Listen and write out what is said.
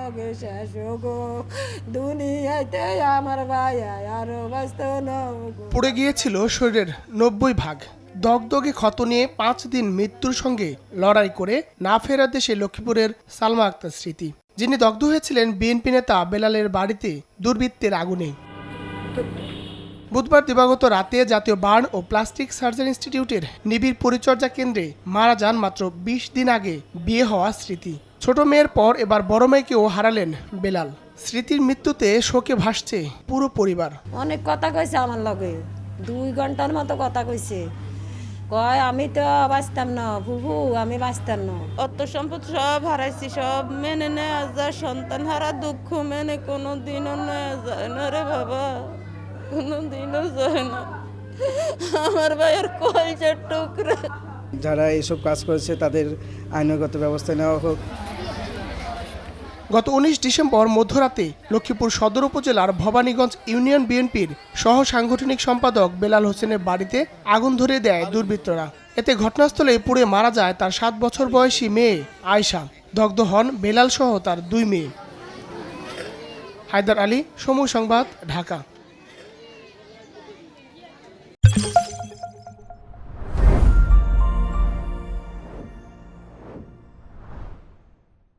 লগে শেষ গো দুনিয়াতে আমার ভাই আরো বাঁচত না গো। পড়ে গিয়েছিল শরীরের 90 ভাগ। দগদগে ক্ষত নিয়ে 5 দিন মৃত্যুর সঙ্গে লড়াই করে না ফেরা দেশে লক্ষ্মীপুরের সালমা আক্তার স্মৃতি, যিনি দগ্ধ হয়েছিলেন বিএনপি নেতা বেলালের বাড়িতে দুর্বৃত্তের আগুনে। বুধবার দিবাগত রাতে জাতীয় বার্ন ও প্লাস্টিক সার্জারি ইনস্টিটিউটের নিবিড় পরিচর্যা কেন্দ্রে মারা যান মাত্র 20 দিন আগে বিয়ে হওয়া স্মৃতি। ছোট মেয়ের পর এবার বড় মেয়েকেও হারালেন বেলাল। স্মৃতির মৃত্যুতে শোকে ভাসছে পুরো পরিবার। অনেক কথা কইছে আমার লগে, 2 ঘন্টার মতো কথা কইছে। কয় আমি তো বাঁচতাম না বুবু, আমি বাঁচতাম না। অর্থ সম্পদ সব হারাইছি, সব মেনে নেওয়া যায়। সন্তান হারা দুঃখ মেনে কোনো দিনও নেওয়া যায় না রে বাবা, কোনো দিনও যায় না। আমার ভাইয়ের কলজার টুকরা। যারা এইসব কাজ করেছে তাদের আইনগত ব্যবস্থা নেওয়া হোক। গত 19 ডিসেম্বর মধ্যরাতে লক্ষ্মীপুর সদর উপজেলার ভবানীগঞ্জ ইউনিয়ন বিএনপির সহ সাংগঠনিক সম্পাদক বেলাল হোসেনের বাড়িতে আগুন ধরে দেয় দুর্বৃত্তরা। এতে ঘটনাস্থলে পুড়ে মারা যায় তার 7 বছর বয়সী মেয়ে আয়শা। দগ্ধ হন বেলাল সহ তার 2 মেয়ে। হায়দার আলী, সময় সংবাদ, ঢাকা।